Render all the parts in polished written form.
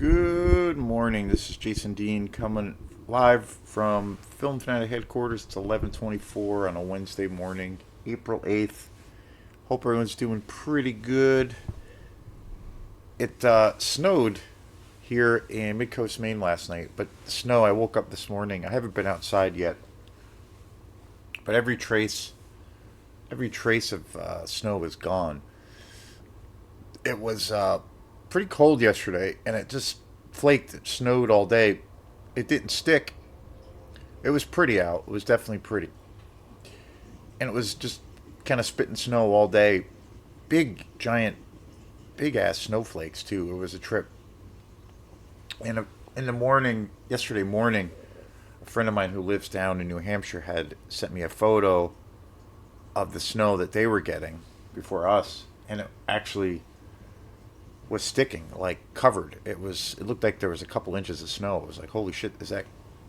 Good morning. This is Jason Dean coming live from Film Fanatic headquarters. It's 11:24 on a Wednesday morning, April 8th. Hope everyone's doing pretty good. It snowed here in Midcoast, Maine last night, but the snow, I woke up this morning. I haven't been outside yet, but every trace of snow is gone. It was pretty cold yesterday, and it just flaked. It snowed all day. It didn't stick. It was pretty out. It was definitely pretty, and it was just kind of spitting snow all day. Big, giant, big ass snowflakes too. It was a trip. And in the morning, yesterday morning, a friend of mine who lives down in New Hampshire had sent me a photo of the snow that they were getting before us, and it actually was sticking, like covered. It looked like there was a couple inches of snow. It was like, holy shit, is that?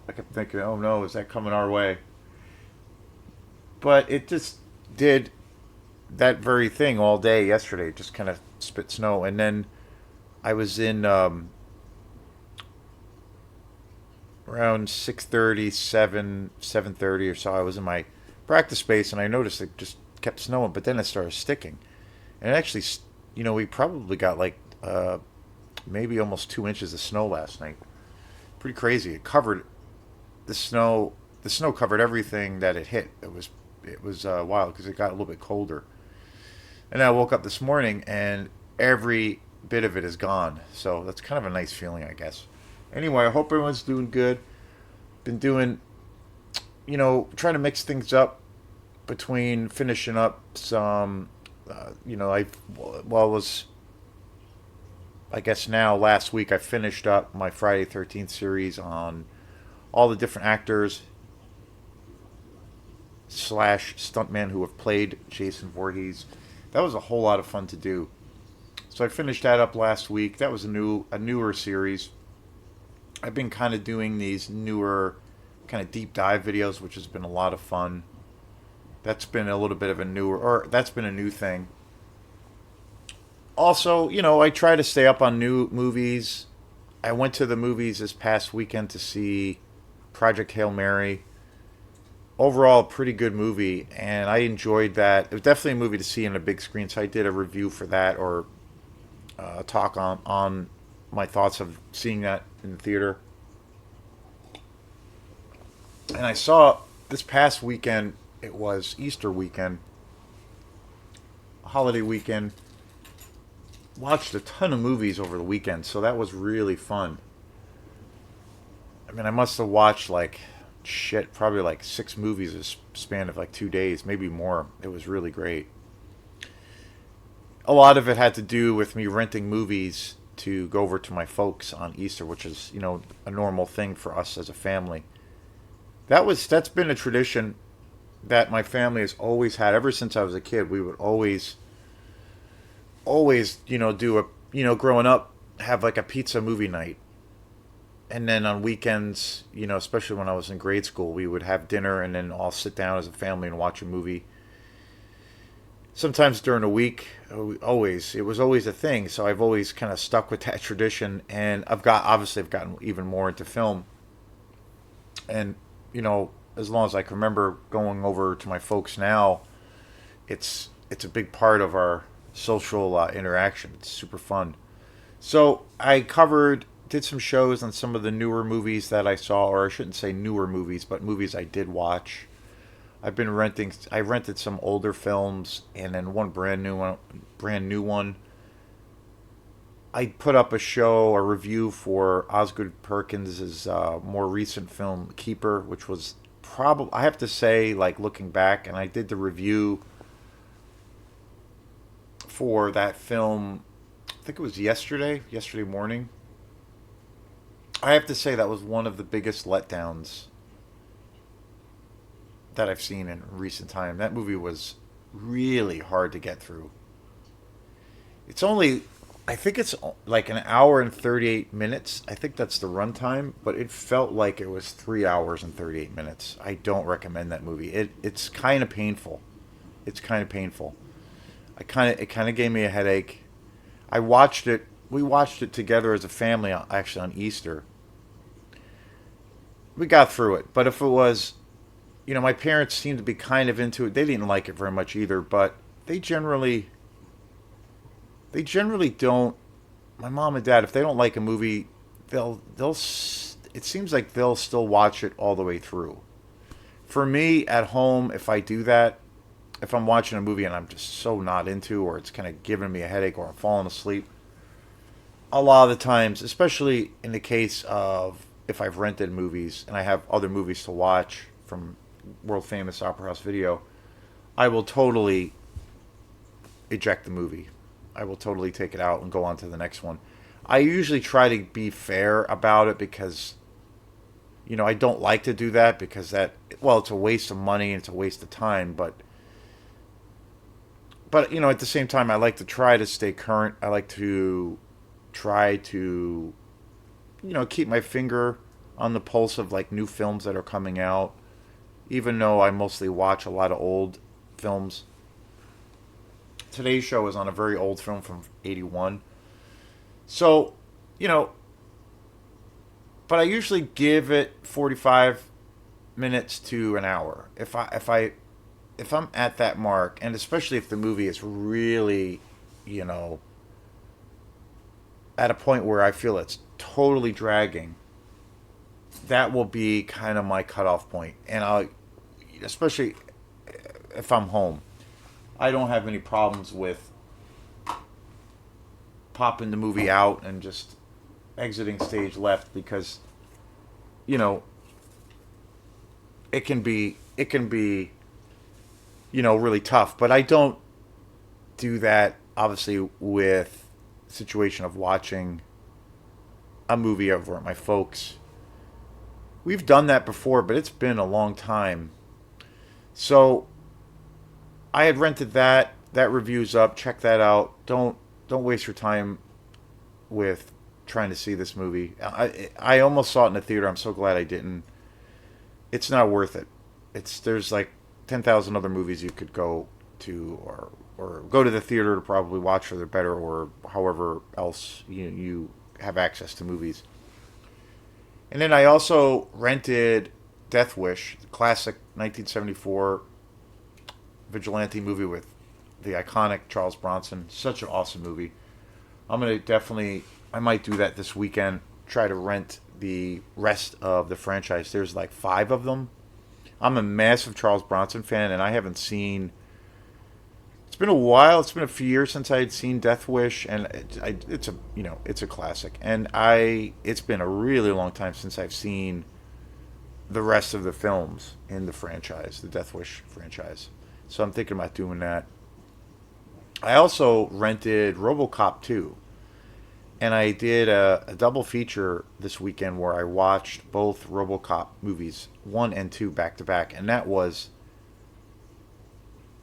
I kept thinking, oh no, is that coming our way? But it just did that very thing all day yesterday. Just kind of spit snow, and then I was in around 6:30, 7:30 or so. I was in my practice space, and I noticed it just kept snowing, but then it started sticking, and it actually, we probably got like maybe almost 2 inches of snow last night. Pretty crazy. It covered the snow. The snow covered everything that it hit. It was wild because it got a little bit colder. And I woke up this morning and every bit of it is gone. So that's kind of a nice feeling, I guess. Anyway, I hope everyone's doing good. Been doing, trying to mix things up between finishing up some, I guess now last week I finished up my Friday 13th series on all the different actors slash stuntmen who have played Jason Voorhees. That was a whole lot of fun to do. So I finished that up last week. That was a newer series. I've been kind of doing these newer kind of deep dive videos, which has been a lot of fun. That's been a little bit of a newer, or that's been a new thing. Also, I try to stay up on new movies. I went to the movies this past weekend to see Project Hail Mary. Overall, a pretty good movie, and I enjoyed that. It was definitely a movie to see in a big screen, so I did a review for that, or a talk on my thoughts of seeing that in the theater. And I saw this past weekend, it was Easter weekend, holiday weekend. Watched a ton of movies over the weekend, so that was really fun. I mean, I must have watched like shit, probably like 6 movies in a span of like 2 days, maybe more. It was really great. A lot of it had to do with me renting movies to go over to my folks on Easter, which is, a normal thing for us as a family. That's been a tradition that my family has always had ever since I was a kid. We would always, do growing up, have like a pizza movie night. And then on weekends, especially when I was in grade school, we would have dinner and then all sit down as a family and watch a movie. Sometimes during the week, it was always a thing. So I've always kind of stuck with that tradition. And obviously, I've gotten even more into film. And, as long as I can remember going over to my folks now, it's a big part of our social interaction. It's super fun. So I did some shows on some of the newer movies that I saw, or I shouldn't say newer movies, but movies I did watch. I rented some older films and then one brand new one. I put up a review for Osgood Perkins' more recent film, Keeper, which was probably, I have to say, like looking back, and I did the review for that film, I think it was yesterday morning. I have to say that was one of the biggest letdowns that I've seen in recent time. That movie was really hard to get through. It's only, I think it's like an hour and 38 minutes. I think that's the runtime, but it felt like it was 3 hours and 38 minutes. I don't recommend that movie. It's kind of painful. It's kind of painful. It kind of gave me a headache. I watched it we watched it together as a family, actually on Easter. We got through it, but if it was, my parents seemed to be kind of into it. They didn't like it very much either, but they generally they generally don't. My mom and dad, if they don't like a movie, it seems like they'll still watch it all the way through. For me at home, if I do that, if I'm watching a movie and I'm just so not into, or it's kind of giving me a headache, or I'm falling asleep, a lot of the times, especially in the case of if I've rented movies and I have other movies to watch from world famous Opera House Video, I will totally eject the movie. I will totally take it out and go on to the next one. I usually try to be fair about it because I don't like to do that because it's a waste of money and it's a waste of time, but at the same time I like to try to stay current. I like to try to keep my finger on the pulse of like new films that are coming out, even though I mostly watch a lot of old films. Today's show is on a very old film from '81. So, you know, but I usually give it 45 minutes to an hour. If I'm at that mark, and especially if the movie is really, you know, at a point where I feel it's totally dragging, that will be kind of my cutoff point. And especially if I'm home, I don't have any problems with popping the movie out and just exiting stage left because, you know, it can be really tough. But I don't do that obviously with the situation of watching a movie over at my folks. We've done that before, but it's been a long time. So I had rented that. That review's up. Check that out. Don't waste your time with trying to see this movie. I almost saw it in the theater. I'm so glad I didn't. It's not worth it. There's like 10,000 other movies you could go to or go to the theater to probably watch or they're better or however else you have access to movies. And then I also rented Death Wish, the classic 1974 vigilante movie with the iconic Charles Bronson. Such an awesome movie. I might do that this weekend. Try to rent the rest of the franchise. There's like 5 of them. I'm a massive Charles Bronson fan, and I haven't seen. It's been a while. It's been a few years since I had seen Death Wish, and it's a classic. And it's been a really long time since I've seen the rest of the films in the franchise, the Death Wish franchise. So I'm thinking about doing that. I also rented RoboCop 2. And I did a double feature this weekend where I watched both RoboCop movies, 1 and 2, back to back. And that was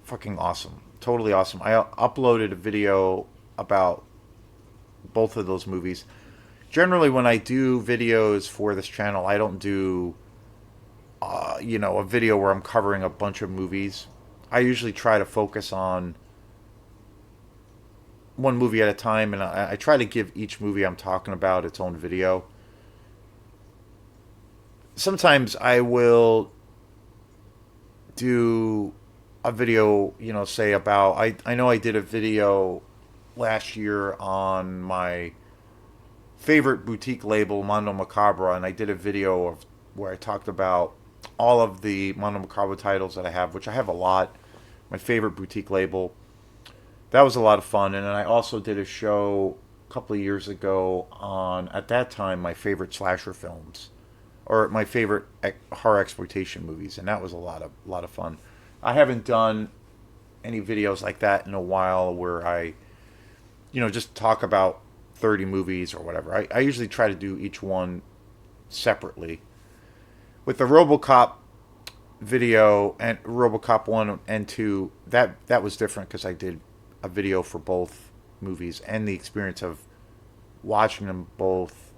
fucking awesome. Totally awesome. I uploaded a video about both of those movies. Generally, when I do videos for this channel, I don't do, a video where I'm covering a bunch of movies. I usually try to focus on one movie at a time, and I try to give each movie I'm talking about its own video. Sometimes I will do a video, say about, I know I did a video last year on my favorite boutique label, Mondo Macabra, and I did a video of where I talked about all of the Mondo Macabra titles that I have, which I have a lot. My favorite boutique label. That was a lot of fun. And then I also did a show a couple of years ago on, at that time, my favorite slasher films, or my favorite horror exploitation movies, and that was a lot of fun. I haven't done any videos like that in a while where I, just talk about 30 movies or whatever. I usually try to do each one separately. With the RoboCop video and RoboCop 1 and 2, that was different because I did a video for both movies and the experience of watching them both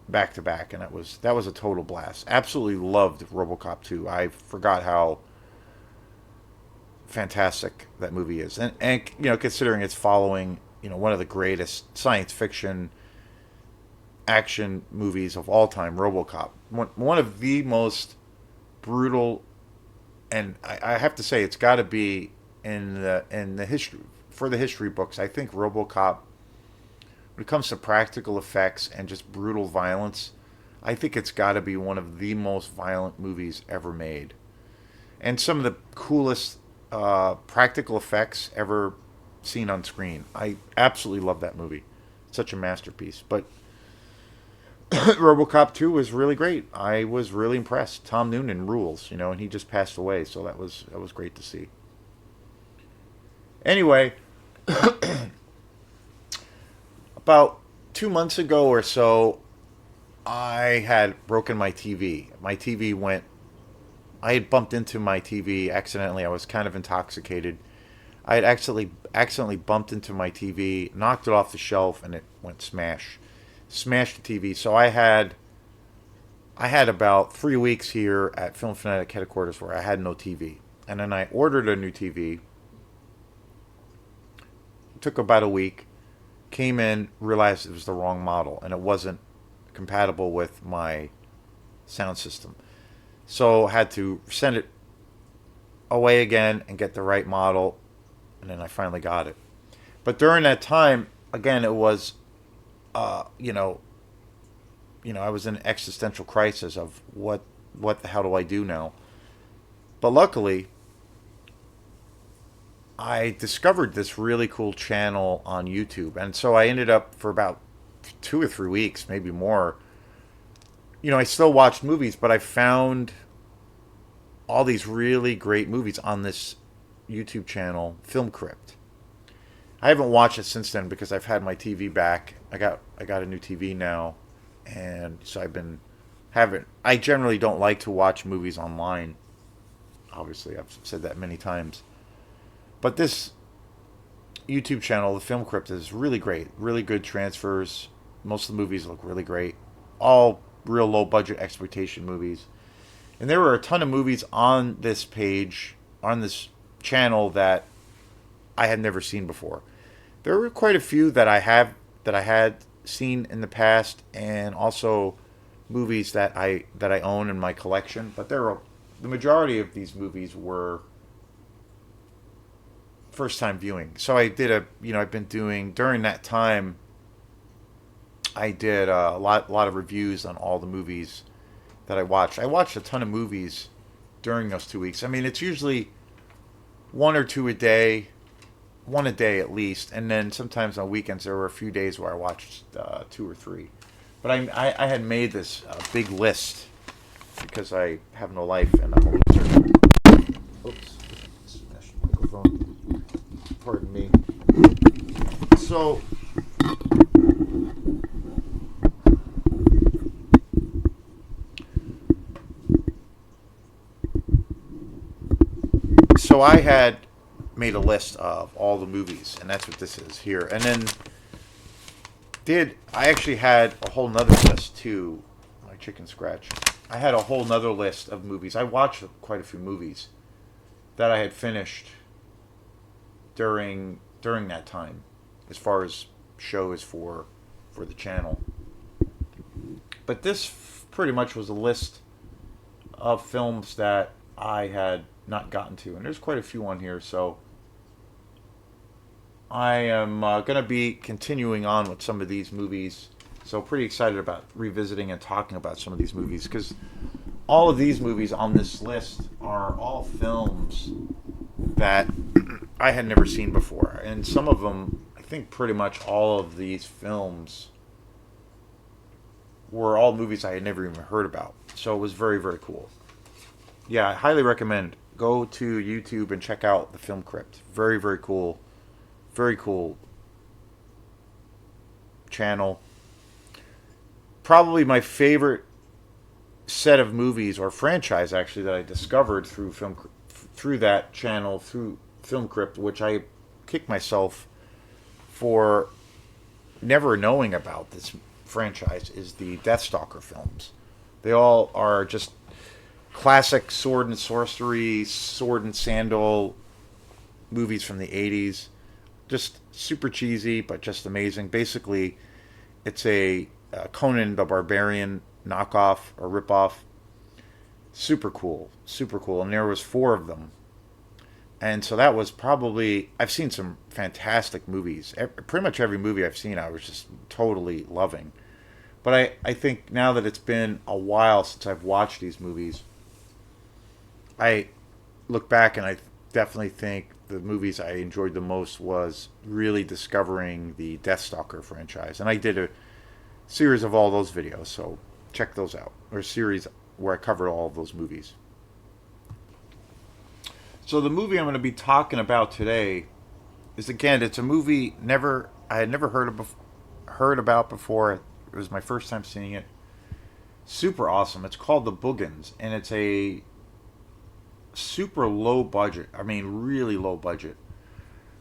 back to back, and that was a total blast. Absolutely loved RoboCop 2. I forgot how fantastic that movie is, and considering it's following one of the greatest science fiction action movies of all time, RoboCop. One of the most brutal, and I have to say it's got to be in the history, for the history books. I think RoboCop, when it comes to practical effects and just brutal violence, I think it's got to be one of the most violent movies ever made, and some of the coolest practical effects ever seen on screen. I absolutely love that movie. Such a masterpiece. But RoboCop 2 was really great. I was really impressed. Tom Noonan rules, and he just passed away, so that was great to see. Anyway, about 2 months ago or so, I had broken my TV. My TV went. I had bumped into my TV accidentally. I was kind of intoxicated. I had accidentally bumped into my TV, knocked it off the shelf, and it went smash. Smashed the TV. So I had about 3 weeks here at Film Fanatic headquarters where I had no TV, and then I ordered a new TV. It took about a week. Came in, realized it was the wrong model, and it wasn't compatible with my sound system. So I had to send it away again and get the right model, and then I finally got it. But during that time, again, it was, uh, you know, I was in an existential crisis of what the hell do I do now? But luckily, I discovered this really cool channel on YouTube, and so I ended up for about 2 or 3 weeks, maybe more. I still watched movies, but I found all these really great movies on this YouTube channel, Film Crypt. I haven't watched it since then because I've had my TV back. I got a new TV now, and so I've been having. I generally don't like to watch movies online. Obviously, I've said that many times. But this YouTube channel, the Film Crypt, is really great. Really good transfers. Most of the movies look really great. All real low budget exploitation movies. And there were a ton of movies on this page, on this channel, that I had never seen before. There were quite a few that I had seen in the past, and also movies that I own in my collection. But the majority of these movies were first time viewing. So I've been doing during that time. I did a lot of reviews on all the movies that I watched. I watched a ton of movies during those 2 weeks. I mean, it's usually one or two a day, one a day at least, and then sometimes on weekends there were a few days where I watched two or three. But I had made this big list because I have no life and I'm a loser. Oops, smashed the microphone. Pardon me. So I had made a list of all the movies, and that's what this is here. And then I actually had a whole nother list too. My chicken scratch. I had a whole nother list of movies. I watched quite a few movies that I had finished during that time, as far as shows for the channel. But this pretty much was a list of films that I had not gotten to, and there's quite a few on here. So I am going to be continuing on with some of these movies. So pretty excited about revisiting and talking about some of these movies, because all of these movies on this list are all films that I had never seen before, and some of them, I think pretty much all of these films were all movies I had never even heard about. So it was very, very cool. Yeah, I highly recommend go to YouTube and check out the Film Crypt. Very, very cool. Very cool channel. Probably my favorite set of movies, or franchise actually, that I discovered through that channel, through Film Crypt, which I kick myself for never knowing about this franchise, is the Deathstalker films. They all are just classic sword and sorcery, sword and sandal movies from the 80s. Just super cheesy, but just amazing. Basically, it's a Conan the Barbarian knockoff or ripoff. Super cool, super cool. And there was four of them, and so that was probably, I've seen some fantastic movies. Pretty much every movie I've seen, I was just totally loving. But I think now that it's been a while since I've watched these movies, I look back and I definitely think the movies I enjoyed the most was really discovering the Deathstalker franchise. And I did a series of all those videos, so check those out. Or a series where I covered all of those movies. So the movie I'm going to be talking about today is, again, it's a movie I had never heard about before. It was my first time seeing it. Super awesome. It's called The Boogens, and it's a super low budget. I mean, really low budget.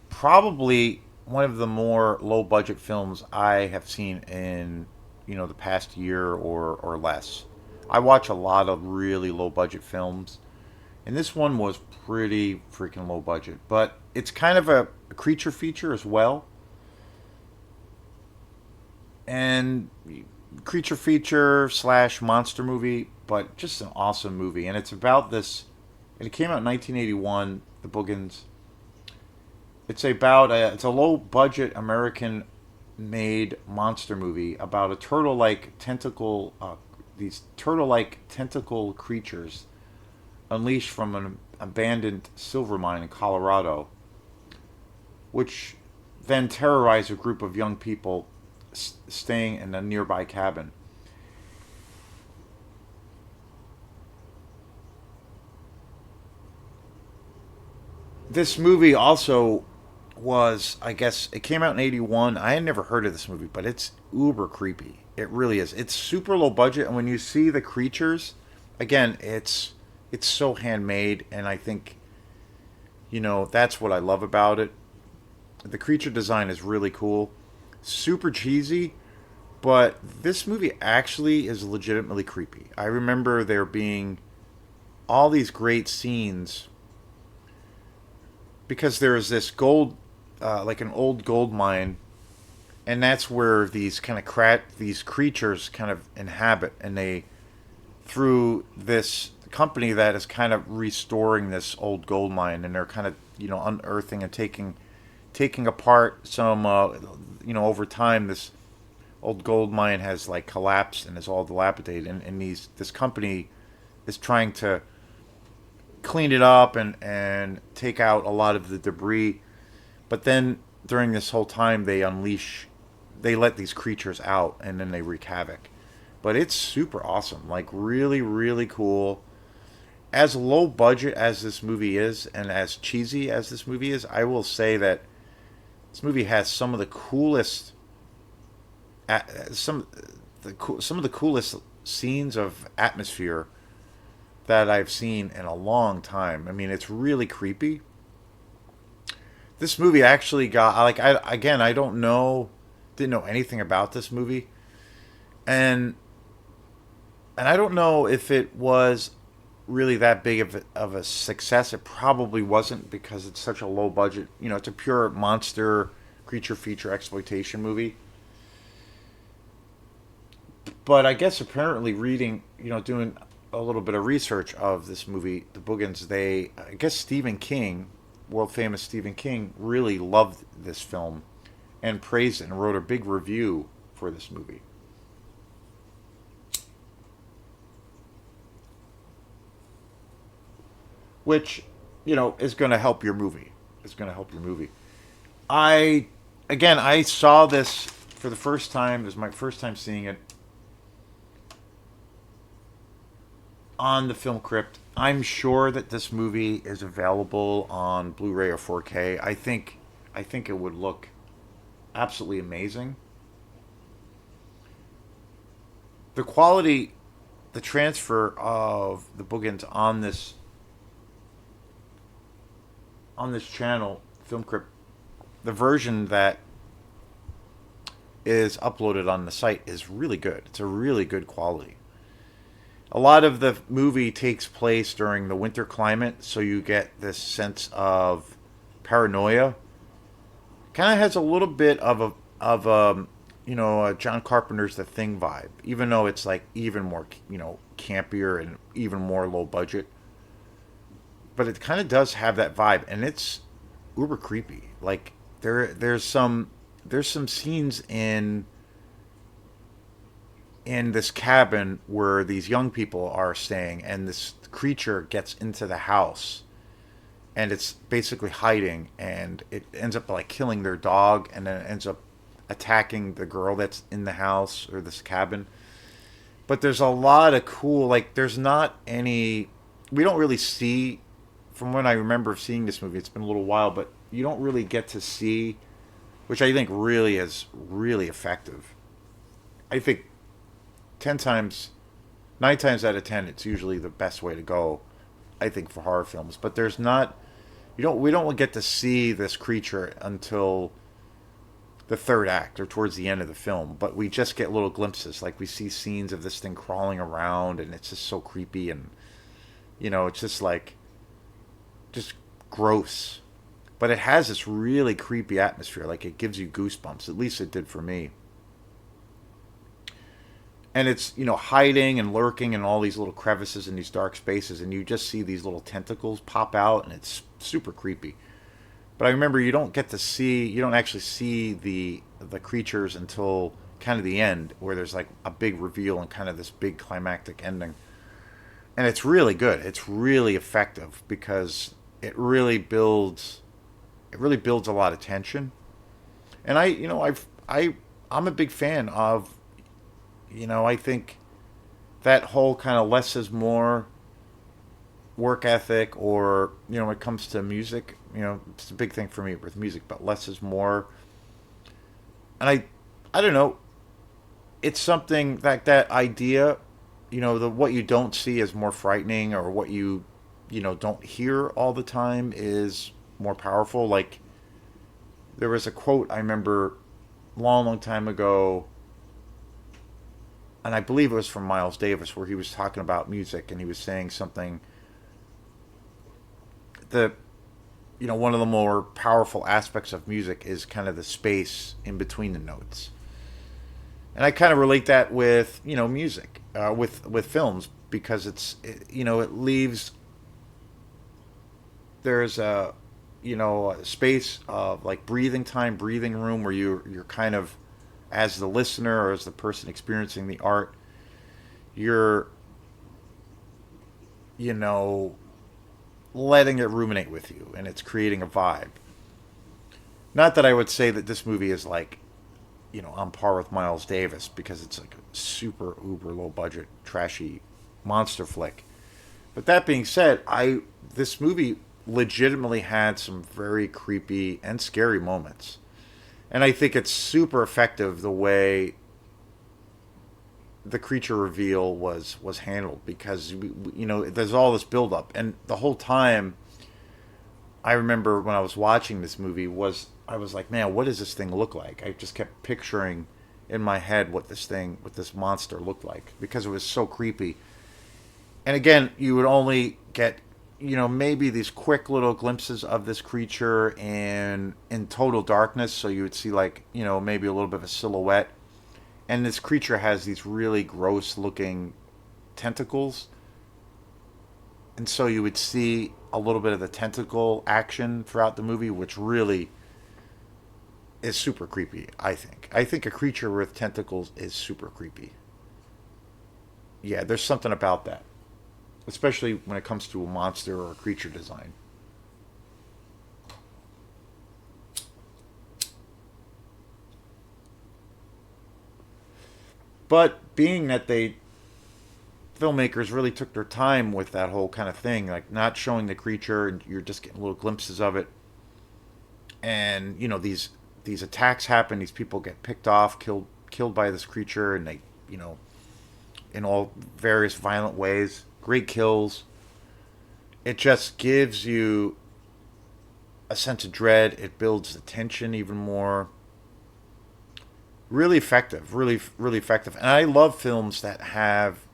Probably one of the more low budget films I have seen in, the past year or less. I watch a lot of really low budget films, and this one was pretty freaking low budget. But it's kind of a creature feature as well. And creature feature slash monster movie, but just an awesome movie. And it's about this, and it came out in 1981, The Boogens. It's a low budget American made monster movie about a turtle like tentacle, these turtle like tentacle creatures unleashed from an abandoned silver mine in Colorado, which then terrorize a group of young people staying in a nearby cabin. This movie also was, I guess, it came out in 81. I had never heard of this movie, but it's uber creepy. It really is. It's super low budget, and when you see the creatures, again, it's so handmade, and I think, that's what I love about it. The creature design is really cool. Super cheesy, but this movie actually is legitimately creepy. I remember there being all these great scenes because there is this gold, like an old gold mine, and that's where these kind of these creatures kind of inhabit, and they, through this company that is kind of restoring this old gold mine, and they're kind of unearthing and taking apart some, over time this old gold mine has like collapsed and is all dilapidated, and this company is trying to clean it up and take out a lot of the debris. But then during this whole time, they let these creatures out, and then they wreak havoc. But it's super awesome, like really, really cool. As low budget as this movie is, and as cheesy as this movie is, I will say that this movie has some of the coolest, some of the coolest scenes of atmosphere that I've seen in a long time. I mean, it's really creepy. This movie actually got, like, I don't know, didn't know anything about this movie, and I don't know if it was really that big of a success. It probably wasn't because it's such a low budget. It's a pure monster creature feature exploitation movie. But I guess apparently reading, doing a little bit of research of this movie, The Boogens, I guess Stephen King, world famous Stephen King, really loved this film and praised it and wrote a big review for this movie. Which, is going to help your movie. It's going to help your movie. I saw this for the first time. It was my first time seeing it on the Film Crypt. I'm sure that this movie is available on Blu-ray or 4K. I think it would look absolutely amazing. The quality, the transfer of the Boogens on this channel, Film Crypt, the version that is uploaded on the site is really good. It's a really good quality. A lot of the movie takes place during the winter climate, so you get this sense of paranoia Kind of has a little bit of a John Carpenter's The Thing vibe, even though it's like even more campier and even more low budget. But it kind of does have that vibe, and it's uber creepy. Like there's some scenes in this cabin where these young people are staying, and this creature gets into the house, and it's basically hiding, and it ends up like killing their dog, and then it ends up attacking the girl that's in the house or this cabin. But there's a lot of cool, like there's not any, we don't really see, from when I remember seeing this movie, it's been a little while, but you don't really get to see, which I think really is really effective. I think 10 times, 9 times out of 10, it's usually the best way to go, I think, for horror films. But there's not, we don't get to see this creature until the third act or towards the end of the film, but we just get little glimpses. Like we see scenes of this thing crawling around, and it's just so creepy, and it's just like just gross. But it has this really creepy atmosphere. Like it gives you goosebumps. At least it did for me. And it's hiding and lurking in all these little crevices in these dark spaces, and you just see these little tentacles pop out, and it's super creepy. But I remember you don't actually see the creatures until kind of the end, where there's like a big reveal and kind of this big climactic ending. And it's really good. It's really effective because it really builds a lot of tension. And I'm a big fan of, I think that whole kind of less is more work ethic, or when it comes to music, it's a big thing for me with music, but less is more. And I don't know, it's something that idea, the what you don't see is more frightening, or what you don't hear all the time is more powerful. Like there was a quote I remember long, long time ago, and I believe it was from Miles Davis, where he was talking about music, and he was saying something that one of the more powerful aspects of music is kind of the space in between the notes. And I kind of relate that with music, with films, because it leaves, there's a space of like breathing time, breathing room, where you're kind of, as the listener or as the person experiencing the art, you're you know letting it ruminate with you, and it's creating a vibe. Not that I would say that this movie is like, on par with Miles Davis, because it's like a super uber low budget trashy monster flick. But that being said, I this movie legitimately had some very creepy and scary moments. And I think it's super effective the way the creature reveal was handled, because there's all this build up, and the whole time I remember when I was watching this movie, I was like, man, what does this thing look like? I just kept picturing in my head what this monster looked like, because it was so creepy. And again, you would only get maybe these quick little glimpses of this creature in total darkness, so you would see like maybe a little bit of a silhouette. And this creature has these really gross looking tentacles, and so you would see a little bit of the tentacle action throughout the movie, which really is super creepy. I think a creature with tentacles is super creepy. Yeah, there's something about that, especially when it comes to a monster or a creature design. But being that they filmmakers really took their time with that whole kind of thing, like not showing the creature, and you're just getting little glimpses of it. And these attacks happen. These people get picked off, killed by this creature, and they you know in all various violent ways. Great kills. It just gives you a sense of dread. It builds the tension even more. Really effective, really effective. And I love films that have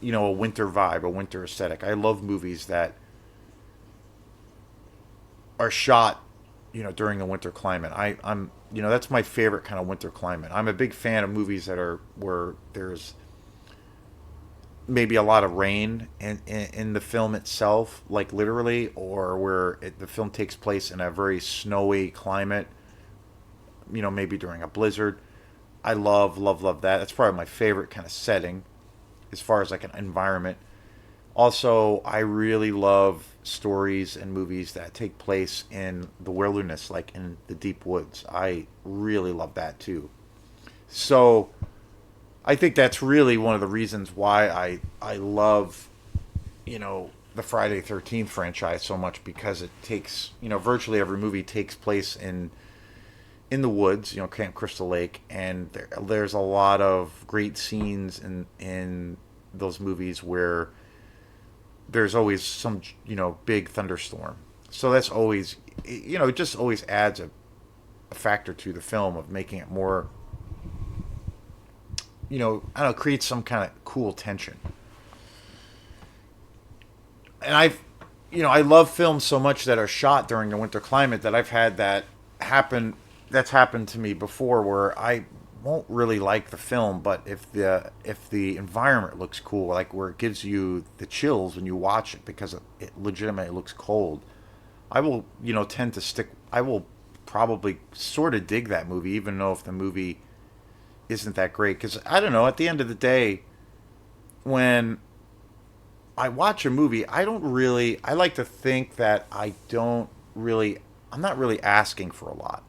a winter vibe, a winter aesthetic. I love movies that are shot during the winter climate. I'm that's my favorite kind of winter climate. I'm a big fan of movies that are where there's maybe a lot of rain in the film itself, like literally, or where the film takes place in a very snowy climate, maybe during a blizzard. I love, love, love that. That's probably my favorite kind of setting as far as like an environment. Also, I really love stories and movies that take place in the wilderness, like in the deep woods. I really love that too. So, I think that's really one of the reasons why I love, the Friday 13th franchise so much, because it takes, virtually every movie takes place in the woods, Camp Crystal Lake, and there's a lot of great scenes in those movies where there's always some, big thunderstorm. So that's always, it just always adds a factor to the film of making it more, I don't know, creates some kind of cool tension. And I love films so much that are shot during the winter climate that I've had that happen. That's happened to me before, where I won't really like the film, but if the environment looks cool, like where it gives you the chills when you watch it because it legitimately looks cold, I will, tend to stick. I will probably sort of dig that movie, even though if the movie isn't that great. Because I don't know. At the end of the day, when I watch a movie, I don't really. I like to think that I don't really. I'm not really asking for a lot.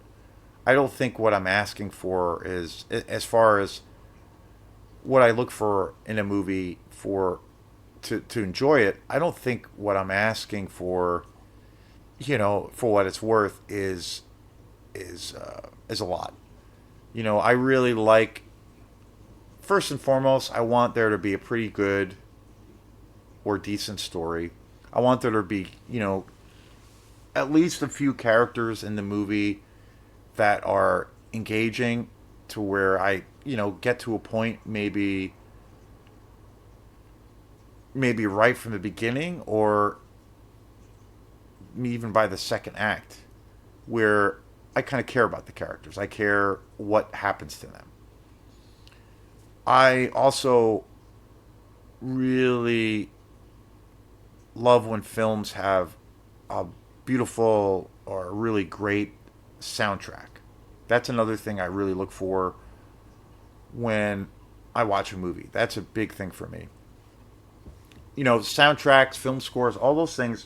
I don't think what I'm asking for is, as far as what I look for in a movie for to enjoy it. I don't think what I'm asking for, for what it's worth, is a lot. I really like, first and foremost, I want there to be a pretty good or decent story. I want there to be, at least a few characters in the movie that are engaging, to where I, get to a point, maybe right from the beginning, or even by the second act, where I kind of care about the characters. I care what happens to them. I also really love when films have a beautiful or really great soundtrack. That's another thing I really look for when I watch a movie. That's a big thing for me. Soundtracks, film scores, all those things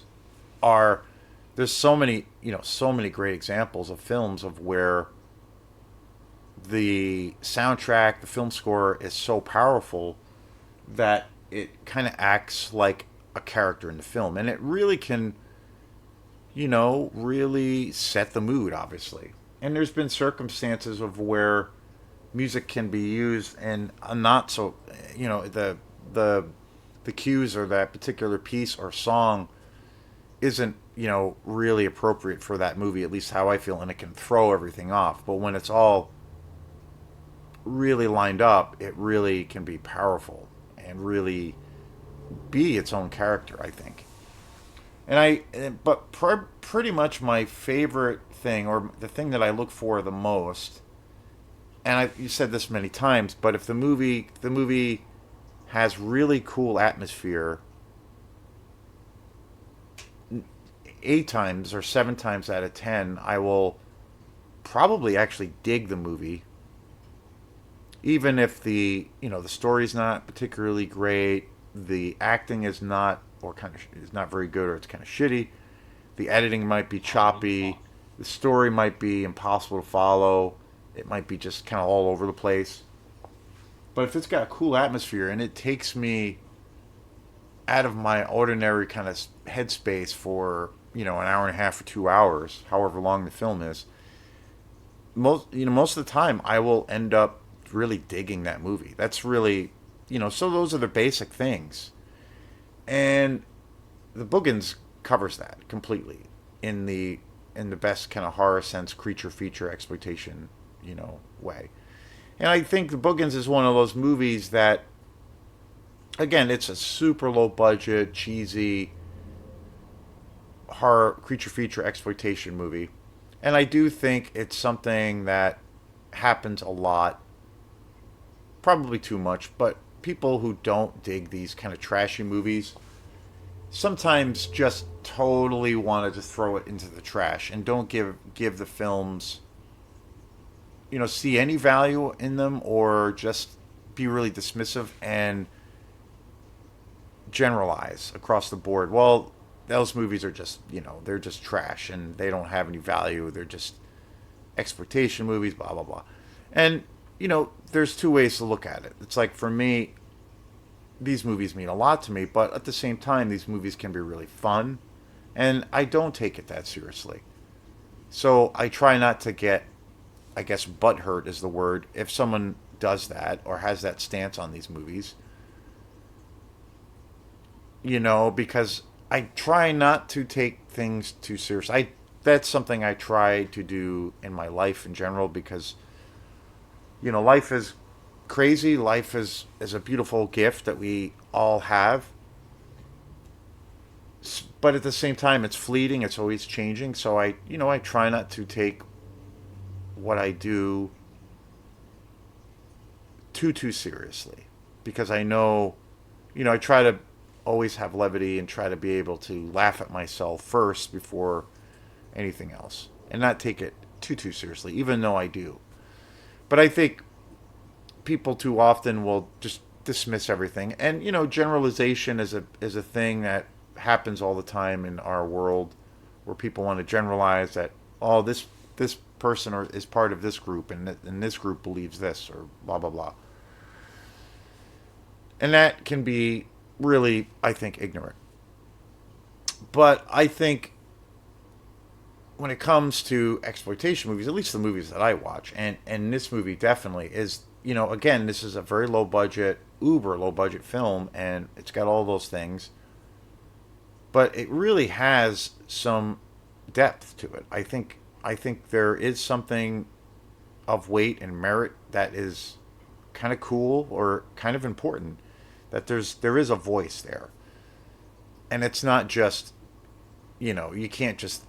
are, there's so many great examples of films of where the soundtrack, the film score is so powerful that it kind of acts like a character in the film, and it really can, really set the mood, obviously. And there's been circumstances of where music can be used and not so, the the cues or that particular piece or song isn't, really appropriate for that movie, at least how I feel, and it can throw everything off. But when it's all really lined up, it really can be powerful and really be its own character, I think. But pretty much my favorite thing, or the thing that I look for the most, and you said this many times, but if the movie has really cool atmosphere, 8 times or 7 times out of 10, I will probably actually dig the movie, even if the story's not particularly great, the acting is not, or kind of is not very good, or it's kind of shitty. The editing might be choppy. The story might be impossible to follow. It might be just kind of all over the place. But if it's got a cool atmosphere and it takes me out of my ordinary kind of headspace for an hour and a half or 2 hours, however long the film is, most of the time I will end up really digging that movie. That's really, so those are the basic things, and the Boogens covers that completely in the best kind of horror sense, creature feature exploitation, way. And I think the Boogens is one of those movies that, again, it's a super low budget, cheesy horror creature feature exploitation movie, And I do think it's something that happens a lot, probably too much, but people who don't dig these kind of trashy movies sometimes just totally want to just throw it into the trash and don't give the films, see any value in them, or just be really dismissive and generalize across the board. Well, those movies are just, they're just trash and they don't have any value. They're just exploitation movies, blah, blah, blah. And, there's two ways to look at it. It's like, for me, these movies mean a lot to me, but at the same time, these movies can be really fun. And I don't take it that seriously. So I try not to get, I guess, butthurt is the word, if someone does that or has that stance on these movies, because I try not to take things too serious. That's something I try to do in my life in general, because life is crazy. Life is a beautiful gift that we all have, but at the same time, it's fleeting. It's always changing. So I try not to take what I do too seriously, because I know, I try to always have levity and try to be able to laugh at myself first before anything else, and not take it too seriously, even though I do. But I think people too often will just dismiss everything, and generalization is a thing that happens all the time in our world, where people want to generalize that, oh, this person is part of this group, and this group believes this, or blah blah blah, and that can be really, I think, ignorant. But I think when it comes to exploitation movies, at least the movies that I watch, and this movie definitely is, again, this is a very low budget, uber low budget film, and it's got all those things, but it really has some depth to it. I think there is something of weight and merit that is kind of cool, or kind of important, that there is a voice there, and it's not just, you can't just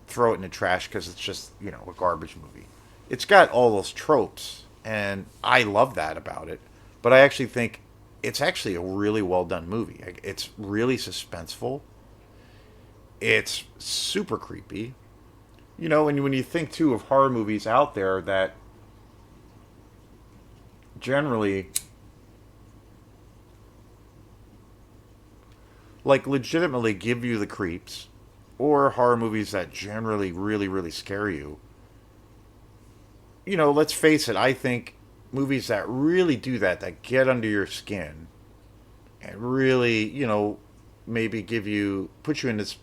throw it in the trash because it's just, a garbage movie. It's got all those tropes, and I love that about it. But I actually think it's actually a really well done movie. It's really suspenseful. It's super creepy. And when you think too of horror movies out there that generally, like, legitimately give you the creeps, or horror movies that generally really really scare you, let's face it, I think movies that really do that get under your skin and really, maybe put you in this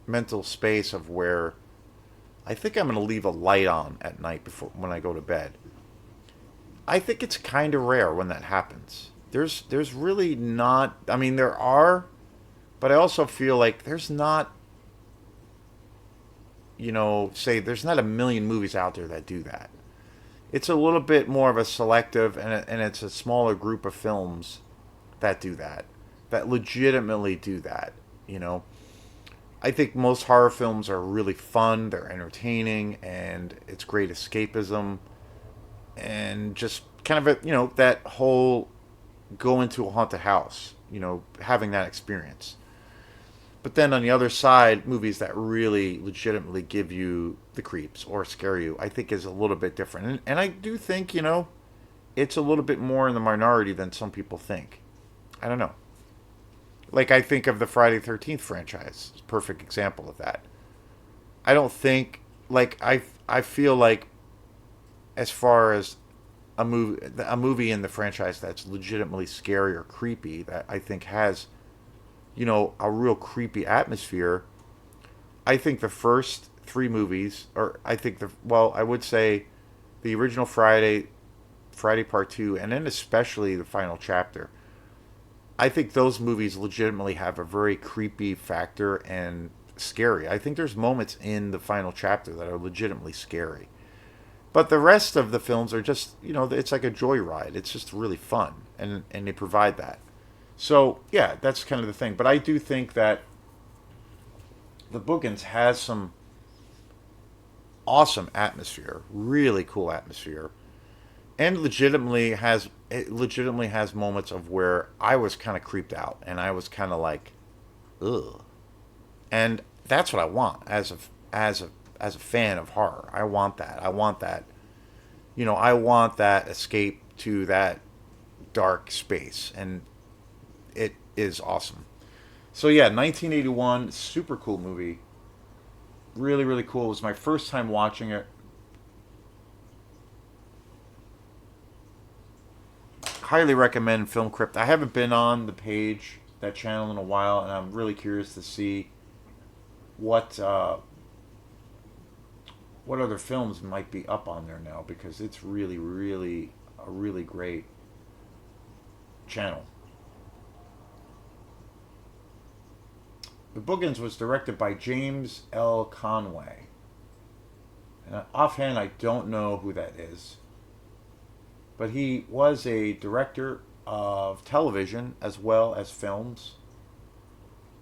mental space of where I think I'm going to leave a light on at night before when I go to bed. I think it's kind of rare when that happens. There's really not. I mean, there are, but I also feel like there's not. Say there's not a million movies out there that do that. It's a little bit more of a selective, and it's a smaller group of films that do that legitimately do that. I think most horror films are really fun. They're entertaining, and it's great escapism, and just kind of that whole go into a haunted house, having that experience. But then on the other side, movies that really legitimately give you the creeps or scare you, I think is a little bit different. And I do think, it's a little bit more in the minority than some people think. I don't know. Like, I think of the Friday 13th franchise. It's a perfect example of that. I don't think, like, I feel like, as far as a movie in the franchise that's legitimately scary or creepy, that I think has, a real creepy atmosphere, I think the first three movies, or I think I would say the original Friday Part 2, and then especially the final chapter, I think those movies legitimately have a very creepy factor and scary. I think there's moments in the final chapter that are legitimately scary. But the rest of the films are just, it's like a joyride. It's just really fun, and they provide that. So, yeah, that's kind of the thing. But I do think that the Boogens has some awesome atmosphere, really cool atmosphere, and legitimately has moments of where I was kind of creeped out and I was kind of like, ugh. And that's what I want as a fan of horror. I want that. I want that. I want that escape to that dark space, and it is awesome. So yeah, 1981, super cool movie. Really, really cool. It was my first time watching it. Highly recommend Film Crypt. I haven't been on the page, that channel, in a while, and I'm really curious to see what what other films might be up on there now, because it's really, really a really great channel. The Boogans was directed by James L. Conway. And offhand, I don't know who that is, but he was a director of television as well as films.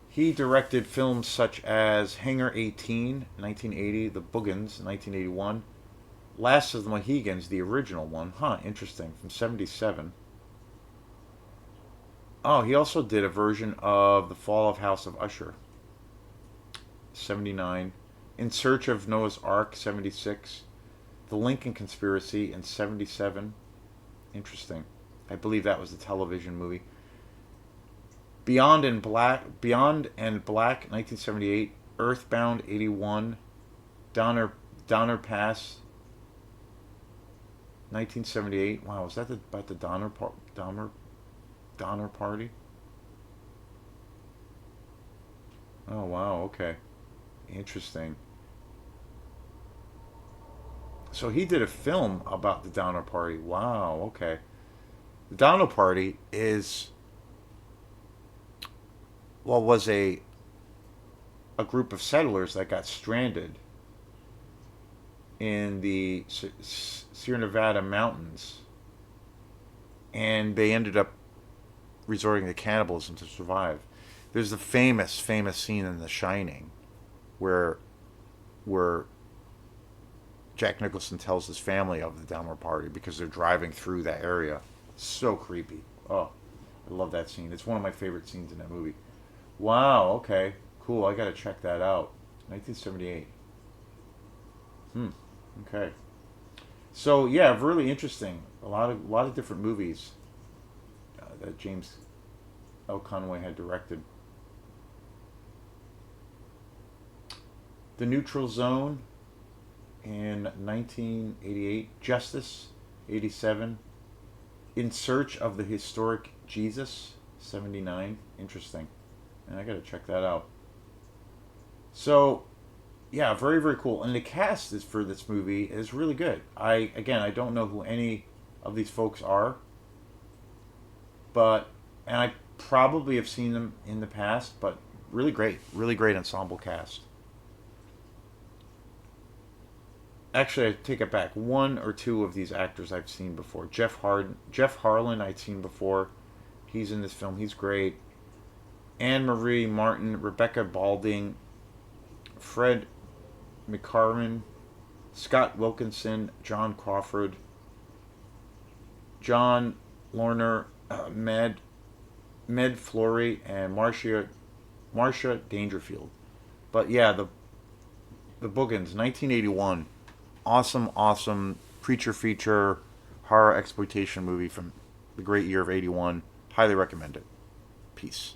He directed films such as Hangar 18, 1980, The Boogans, 1981, Last of the Mohegans, the original one. Huh, interesting, from 77. Oh, he also did a version of The Fall of House of Usher, 79. In Search of Noah's Ark, 76. The Lincoln Conspiracy in 77. Interesting. I believe that was the television movie. Beyond and Black, 1978. Earthbound, 81. Donner Pass, 1978. Wow, was that about the Donner Party? Oh wow, okay, interesting. So he did a film about the Donner Party. Wow, okay. The Donner Party is, well, was a group of settlers that got stranded in the Sierra Nevada mountains, and they ended up resorting to cannibalism to survive. There's the famous scene in The Shining, where where Jack Nicholson tells his family of the Dahmer party because they're driving through that area. So creepy. Oh, I love that scene. It's one of my favorite scenes in that movie. Wow. Okay. Cool. I gotta check that out. 1978. Hmm. Okay. So yeah, really interesting. A lot of different movies that James L. Conway had directed. The Neutral Zone in 1988. Justice, 87. In Search of the Historic Jesus, 79. Interesting. And I gotta check that out. So yeah, very very cool. And the cast is for this movie is really good. I don't know who any of these folks are, but and I probably have seen them in the past, but really great ensemble cast. Actually, I take it back. One or two of these actors I've seen before. Jeff Harlan I'd seen before. He's in this film. He's great. Anne Marie Martin, Rebecca Balding, Fred McCarman, Scott Wilkinson, John Crawford, John Lorner, Med Flory, and Marcia Dangerfield. But yeah, the Boogans, 1981, awesome creature feature horror exploitation movie from the great year of '81. Highly recommend it. Peace.